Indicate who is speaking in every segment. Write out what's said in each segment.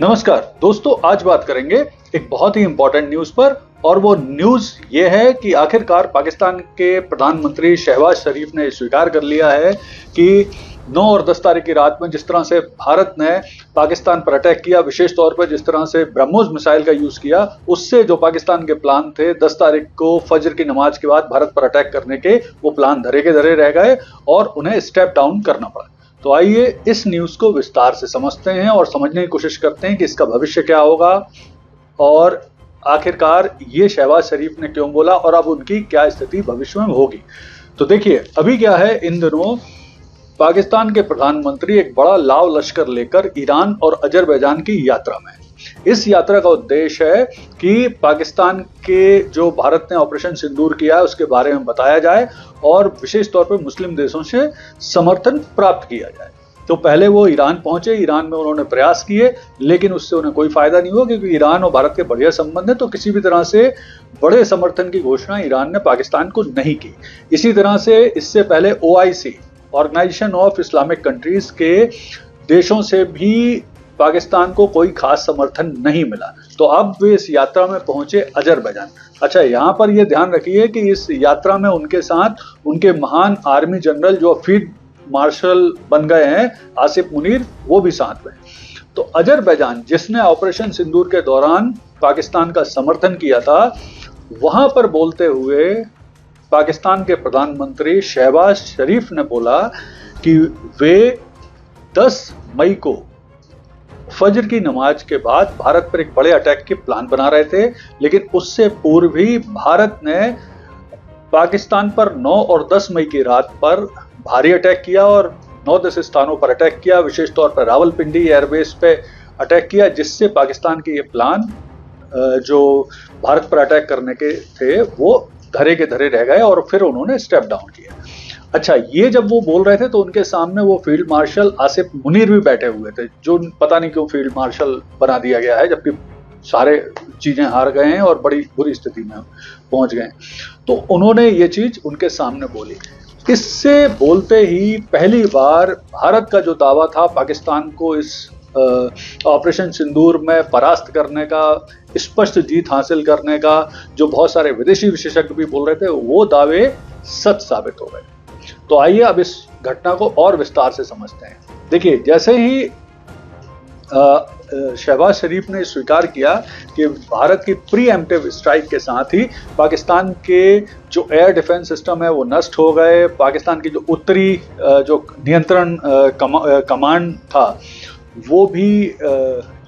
Speaker 1: नमस्कार दोस्तों, आज बात करेंगे एक बहुत ही इंपॉर्टेंट न्यूज पर। और वो न्यूज ये है कि आखिरकार पाकिस्तान के प्रधानमंत्री शहबाज शरीफ ने स्वीकार कर लिया है कि 9 और 10 तारीख की रात में जिस तरह से भारत ने पाकिस्तान पर अटैक किया, विशेष तौर पर जिस तरह से ब्रह्मोस मिसाइल का यूज किया, उससे जो पाकिस्तान के प्लान थे 10 तारीख को फजर की नमाज के बाद भारत पर अटैक करने के, वो प्लान धरे के धरे रह गए और उन्हें स्टेप डाउन करना पड़ा। तो आइए इस न्यूज को विस्तार से समझते हैं और समझने की कोशिश करते हैं कि इसका भविष्य क्या होगा और आखिरकार ये शहबाज शरीफ ने क्यों बोला और अब उनकी क्या स्थिति भविष्य में होगी। तो देखिए, अभी क्या है, इन दिनों पाकिस्तान के प्रधानमंत्री एक बड़ा लाव लश्कर लेकर ईरान और अजरबैजान की यात्रा में हैं। इस यात्रा का उद्देश्य है कि पाकिस्तान के जो भारत ने ऑपरेशन सिंदूर किया है उसके बारे में बताया जाए और विशेष तौर पर मुस्लिम देशों से समर्थन प्राप्त किया जाए। तो पहले वो ईरान पहुंचे, ईरान में उन्होंने प्रयास किए, लेकिन उससे उन्हें कोई फायदा नहीं हुआ क्योंकि ईरान और भारत के बढ़िया संबंध है। तो किसी भी तरह से बड़े समर्थन की घोषणा ईरान ने पाकिस्तान को नहीं की। इसी तरह से इससे पहले OIC, organisation of Islamic countries के देशों से भी पाकिस्तान को कोई खास समर्थन नहीं मिला। तो अब वे इस यात्रा में पहुंचे अजरबैजान। अच्छा, यहाँ पर यह ध्यान रखिए कि इस यात्रा में उनके साथ उनके महान आर्मी जनरल जो फील्ड मार्शल बन गए हैं, आसिफ मुनीर, वो भी साथ में। तो अजरबैजान, जिसने ऑपरेशन सिंदूर के दौरान पाकिस्तान का समर्थन किया था, वहां पर बोलते हुए पाकिस्तान के प्रधानमंत्री शहबाज शरीफ ने बोला कि वे 10 मई को फजर की नमाज के बाद भारत पर एक बड़े अटैक के प्लान बना रहे थे, लेकिन उससे पूर्व ही भारत ने पाकिस्तान पर 9 और 10 मई की रात पर भारी अटैक किया और 9-10 स्थानों पर अटैक किया, विशेष तौर पर रावलपिंडी एयरबेस पे अटैक किया, जिससे पाकिस्तान के ये प्लान जो भारत पर अटैक करने के थे वो धरे के धरे रह गए और फिर उन्होंने स्टेप डाउन किया। अच्छा, ये जब वो बोल रहे थे तो उनके सामने वो फील्ड मार्शल आसिफ मुनीर भी बैठे हुए थे, जो पता नहीं क्यों फील्ड मार्शल बना दिया गया है, जबकि सारे चीजें हार गए हैं और बड़ी बुरी स्थिति में पहुंच गए। तो उन्होंने ये चीज उनके सामने बोली। इससे बोलते ही पहली बार भारत का जो दावा था पाकिस्तान को इस ऑपरेशन सिंदूर में परास्त करने का, स्पष्ट जीत हासिल करने का, जो बहुत सारे विदेशी विशेषज्ञ भी बोल रहे थे, वो दावे सच साबित हो गए। तो आइए अब इस घटना को और विस्तार से समझते हैं। देखिए, जैसे ही शहबाज शरीफ ने स्वीकार किया कि भारत की प्रीएम्प्टिव स्ट्राइक के साथ ही पाकिस्तान के जो एयर डिफेंस सिस्टम है वो नष्ट हो गए, पाकिस्तान की जो उत्तरी जो नियंत्रण कमांड था वो भी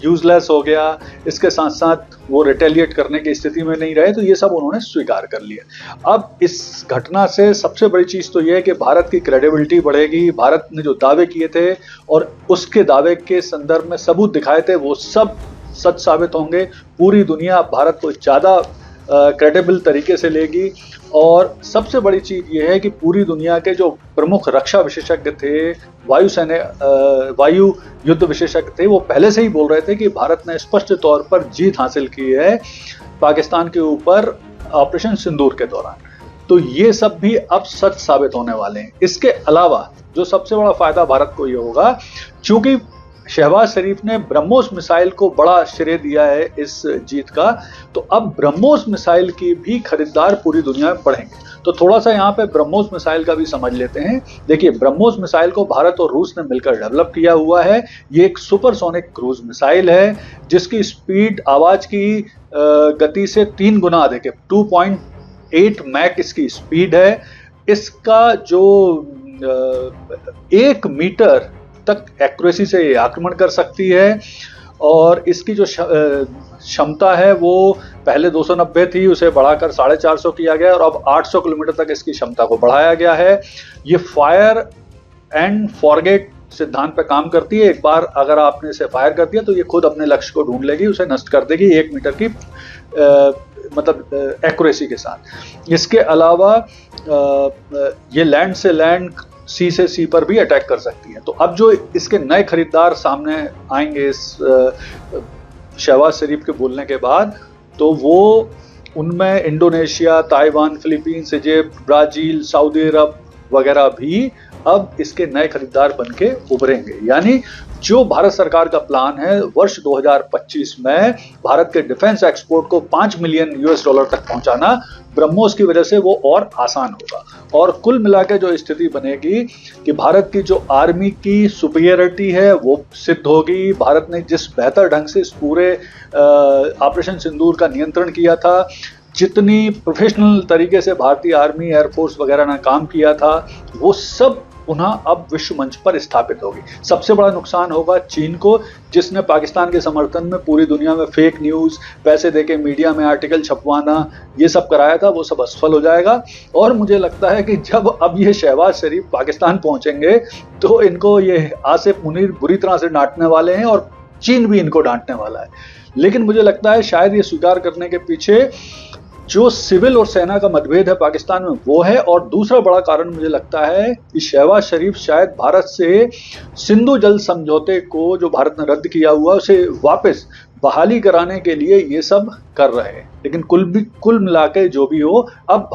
Speaker 1: यूजलेस हो गया, इसके साथ साथ वो रिटेलिएट करने की स्थिति में नहीं रहे, तो ये सब उन्होंने स्वीकार कर लिया। अब इस घटना से सबसे बड़ी चीज़ तो ये है कि भारत की क्रेडिबिलिटी बढ़ेगी। भारत ने जो दावे किए थे और उसके दावे के संदर्भ में सबूत दिखाए थे वो सब सच साबित होंगे। पूरी दुनिया भारत को ज़्यादा क्रेडिबल तरीके से लेगी और सबसे बड़ी चीज़ ये है कि पूरी दुनिया के जो प्रमुख रक्षा विशेषज्ञ थे, वायु युद्ध विशेषज्ञ थे, वो पहले से ही बोल रहे थे कि भारत ने स्पष्ट तौर पर जीत हासिल की है पाकिस्तान के ऊपर ऑपरेशन सिंदूर के दौरान। तो ये सब भी अब सच साबित होने वाले हैं। इसके अलावा जो सबसे बड़ा फायदा भारत को ये होगा, चूंकि शहबाज शरीफ ने ब्रह्मोस मिसाइल को बड़ा श्रेय दिया है इस जीत का, तो अब ब्रह्मोस मिसाइल की भी खरीदार पूरी दुनिया में बढ़ेंगे। तो थोड़ा सा यहाँ पे ब्रह्मोस मिसाइल का भी समझ लेते हैं। देखिए, ब्रह्मोस मिसाइल को भारत और रूस ने मिलकर डेवलप किया हुआ है। ये एक सुपरसोनिक क्रूज मिसाइल है जिसकी स्पीड आवाज की गति से 3 गुना अधिक है। 2.8 मैक इसकी स्पीड है। इसका जो 1 मीटर तक एक्यूरेसी से ये आक्रमण कर सकती है और इसकी जो क्षमता है वो पहले 290 थी, उसे बढ़ाकर 450 किया गया और अब 800 किलोमीटर तक इसकी क्षमता को बढ़ाया गया है। ये फायर एंड फॉरगेट सिद्धांत पे काम करती है। एक बार अगर आपने इसे फायर कर दिया तो ये खुद अपने लक्ष्य को ढूंढ लेगी, उसे नष्ट कर देगी 1 मीटर की मतलब एक्यूरेसी के साथ। इसके अलावा ये लैंड से लैंड, सी से सी पर भी अटैक कर सकती है। तो अब जो इसके नए खरीदार सामने आएंगे इस शहबाज शरीफ के बोलने के बाद, तो वो उनमें Indonesia, Taiwan, Philippines, Egypt, Brazil, सऊदी अरब वगैरह भी अब इसके नए खरीदार बनके उभरेंगे। यानी जो भारत सरकार का प्लान है वर्ष 2025 में भारत के डिफेंस एक्सपोर्ट को $5 मिलियन तक पहुंचाना, ब्रह्मोस की वजह से वो और आसान होगा। और कुल मिला के जो स्थिति बनेगी कि भारत की जो आर्मी की सुपीरियरिटी है वो सिद्ध होगी। भारत ने जिस बेहतर ढंग से इस पूरे ऑपरेशन सिंदूर का नियंत्रण किया था, जितनी प्रोफेशनल तरीके से भारतीय आर्मी, एयरफोर्स वगैरह ने काम किया था, वो सब पुनः अब विश्व मंच पर स्थापित होगी। सबसे बड़ा नुकसान होगा चीन को, जिसने पाकिस्तान के समर्थन में पूरी दुनिया में फेक न्यूज, पैसे देके मीडिया में आर्टिकल छपवाना, ये सब कराया था, वो सब असफल हो जाएगा। और मुझे लगता है कि जब अब ये शहबाज शरीफ पाकिस्तान पहुंचेंगे तो इनको ये आसिफ मुनीर बुरी तरह से डांटने वाले हैं और चीन भी इनको डांटने वाला है। लेकिन मुझे लगता है शायद ये स्वीकार करने के पीछे जो सिविल और सेना का मतभेद है पाकिस्तान में वो है। और दूसरा बड़ा कारण मुझे लगता है कि शहबाज शरीफ शायद भारत से सिंधु जल समझौते को, जो भारत ने रद्द किया हुआ, उसे वापस बहाली कराने के लिए ये सब कर रहे हैं। लेकिन कुल मिला के जो भी हो, अब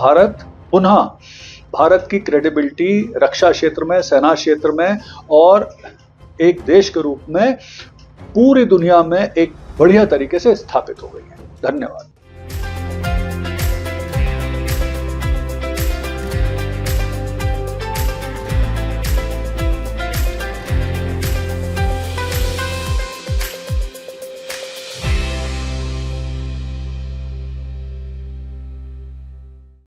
Speaker 1: भारत की क्रेडिबिलिटी रक्षा क्षेत्र में, सेना क्षेत्र में और एक देश के रूप में पूरी दुनिया में एक बढ़िया तरीके से स्थापित हो गई है। धन्यवाद।